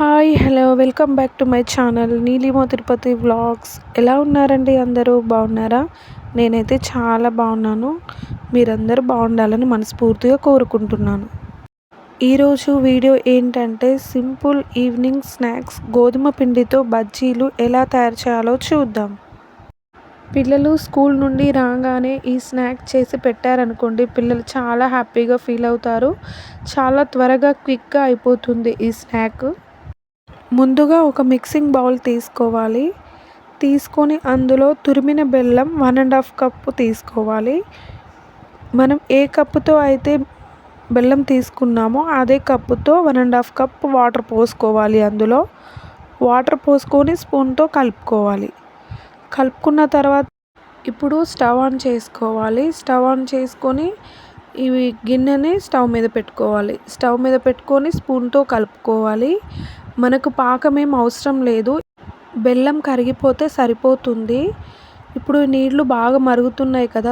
Hi hello welcome back to my channel నీలిమో Tirupati vlogs. ఎలా ఉన్నారండి? అందరూ బాగున్నారా? నేనైతే చాలా బాగున్నాను. మీరందరూ బాగుండాలని మనస్ఫూర్తిగా కోరుకుంటున్నాను. ఈరోజు వీడియో ఏంటంటే సింపుల్ ఈవినింగ్ స్నాక్స్ గోధుమ పిండితో బజ్జీలు ఎలా తయారు చేయాలో చూద్దాం. పిల్లలు స్కూల్ నుండి రాగానే ఈ స్నాక్ చేసి పెట్టారనుకోండి, పిల్లలు చాలా హ్యాపీగా ఫీల్ అవుతారు. చాలా త్వరగా క్విక్గా అయిపోతుంది ఈ స్నాక్. ముందుగా ఒక మిక్సింగ్ బౌల్ తీసుకోవాలి. తీసుకొని అందులో తురిమిన బెల్లం 1.5 కప్పు తీసుకోవాలి. మనం ఏ కప్పుతో అయితే బెల్లం తీసుకున్నామో అదే కప్పుతో 1.5 కప్ వాటర్ పోసుకోవాలి. అందులో వాటర్ పోసుకొని స్పూన్తో కలుపుకోవాలి. కలుపుకున్న తర్వాత ఇప్పుడు స్టవ్ ఆన్ చేసుకోవాలి. స్టవ్ ఆన్ చేసుకొని ఇవి గిన్నెని స్టవ్ మీద పెట్టుకోవాలి. స్టవ్ మీద పెట్టుకొని స్పూన్తో కలుపుకోవాలి. మనకు పాకం ఏం అవసరం లేదు, బెల్లం కరిగిపోతే సరిపోతుంది. ఇప్పుడు నీళ్లు బాగా మరుగుతున్నాయి కదా.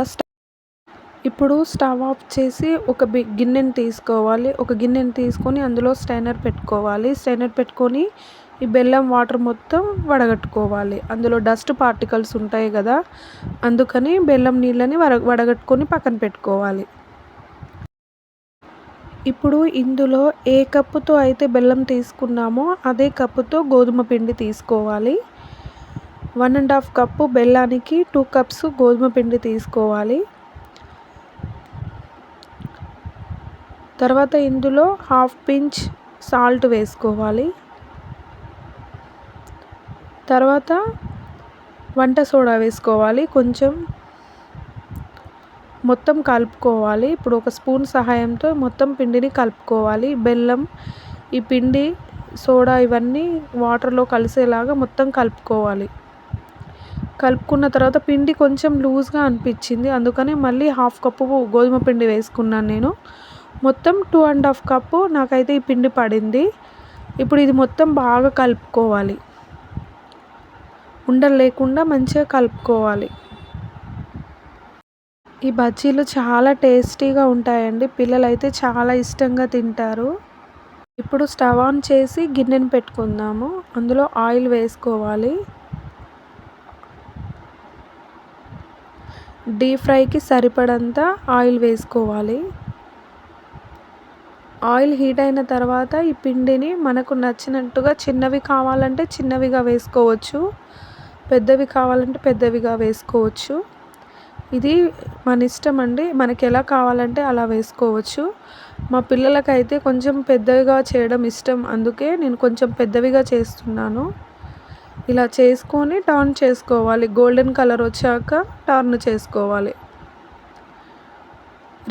ఇప్పుడు స్టవ్ ఆఫ్ చేసి ఒక గిన్నెని తీసుకోవాలి. ఒక గిన్నెని తీసుకొని అందులో స్ట్రైనర్ పెట్టుకోవాలి. స్ట్రైనర్ పెట్టుకొని ఈ బెల్లం వాటర్ మొత్తం వడగట్టుకోవాలి. అందులో డస్ట్ పార్టికల్స్ ఉంటాయి కదా, అందుకని బెల్లం నీళ్ళని వడగట్టుకొని పక్కన పెట్టుకోవాలి. ఇప్పుడు ఇందులో ఏ కప్పుతో అయితే బెల్లం తీసుకున్నామో అదే కప్పుతో గోధుమ పిండి తీసుకోవాలి. 1.5 కప్పు బెల్లానికి 2 కప్స్ గోధుమ పిండి తీసుకోవాలి. తర్వాత ఇందులో 1/2 పించ్ సాల్ట్ వేసుకోవాలి. తర్వాత వంట సోడా వేసుకోవాలి కొంచెం. మొత్తం కలుపుకోవాలి. ఇప్పుడు ఒక స్పూన్ సహాయంతో మొత్తం పిండిని కలుపుకోవాలి. బెల్లం, ఈ పిండి, సోడా ఇవన్నీ వాటర్లో కలిసేలాగా మొత్తం కలుపుకోవాలి. కలుపుకున్న తర్వాత పిండి కొంచెం లూజ్గా అనిపించింది, అందుకని మళ్ళీ 1/2 కప్పు గోధుమ పిండి వేసుకున్నాను నేను. మొత్తం 2.5 కప్పు నాకైతే ఈ పిండి పడింది. ఇప్పుడు ఇది మొత్తం బాగా కలుపుకోవాలి. ఉండలు లేకుండా మంచిగా కలుపుకోవాలి. ఈ బజ్జీలు చాలా టేస్టీగా ఉంటాయండి. పిల్లలైతే చాలా ఇష్టంగా తింటారు. ఇప్పుడు స్టవ్ ఆన్ చేసి గిన్నెను పెట్టుకుందాము. అందులో ఆయిల్ వేసుకోవాలి. డీప్ ఫ్రైకి సరిపడంత ఆయిల్ వేసుకోవాలి. ఆయిల్ హీట్ అయిన తర్వాత ఈ పిండిని మనకు నచ్చినట్టుగా చిన్నవి కావాలంటే చిన్నవిగా వేసుకోవచ్చు, పెద్దవి కావాలంటే పెద్దవిగా వేసుకోవచ్చు. ఇది మన ఇష్టం అండి, మనకి ఎలా కావాలంటే అలా వేసుకోవచ్చు. మా పిల్లలకైతే కొంచెం పెద్దవిగా చేయడం ఇష్టం, అందుకే నేను కొంచెం పెద్దవిగా చేస్తున్నాను. ఇలా చేసుకొని టర్న్ చేసుకోవాలి. గోల్డెన్ కలర్ వచ్చాక టర్న్ చేసుకోవాలి.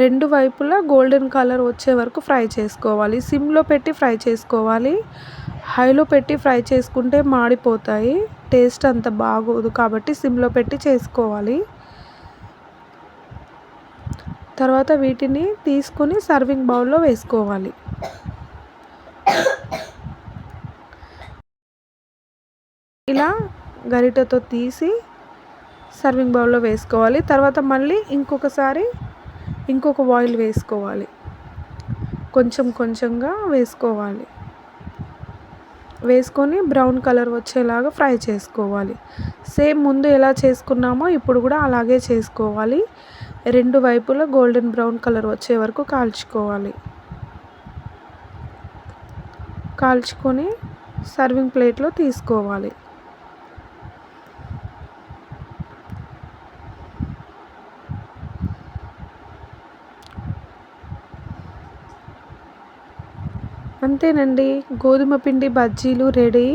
రెండు వైపులా గోల్డెన్ కలర్ వచ్చే వరకు ఫ్రై చేసుకోవాలి. సిమ్లో పెట్టి ఫ్రై చేసుకోవాలి. హైలో పెట్టి ఫ్రై చేసుకుంటే మాడిపోతాయి, టేస్ట్ అంత బాగోదు. కాబట్టి సిమ్లో పెట్టి చేసుకోవాలి. తర్వాత వీటిని తీసుకొని సర్వింగ్ బౌల్లో వేసుకోవాలి. ఇలా గరిటెతో తీసి సర్వింగ్ బౌల్లో వేసుకోవాలి. తర్వాత మళ్ళీ ఇంకొక ఆయిల్ వేసుకోవాలి. కొంచెం కొంచెంగా వేసుకోవాలి. వేసుకొని బ్రౌన్ కలర్ వచ్చేలాగా ఫ్రై చేసుకోవాలి. సేమ్ ముందు ఎలా చేసుకున్నామో ఇప్పుడు కూడా అలాగే చేసుకోవాలి. రెండు వైపులా గోల్డెన్ బ్రౌన్ కలర్ వచ్చే వరకు కాల్చుకోవాలి. కాల్చుకొని సర్వింగ్ ప్లేట్లో తీసుకోవాలి. అంతేనండి, గోధుమ పిండి బజ్జీలు రెడీ.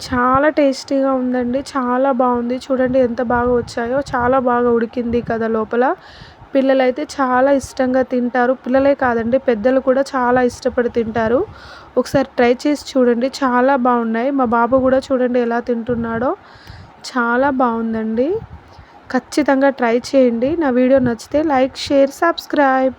చాలా టేస్టీగా ఉందండి, చాలా బాగుంది. చూడండి ఎంత బాగా వచ్చాయో, చాలా బాగా ఉడికింది కదా లోపల. పిల్లలైతే చాలా ఇష్టంగా తింటారు. పిల్లలే కాదండి, పెద్దలు కూడా చాలా ఇష్టపడి తింటారు. ఒకసారి ట్రై చేసి చూడండి, చాలా బాగున్నాయి. మా బాబు కూడా చూడండి ఎలా తింటున్నాడో, చాలా బాగుందండి. ఖచ్చితంగా ట్రై చేయండి. నా వీడియో నచ్చితే లైక్, షేర్, సబ్స్క్రైబ్.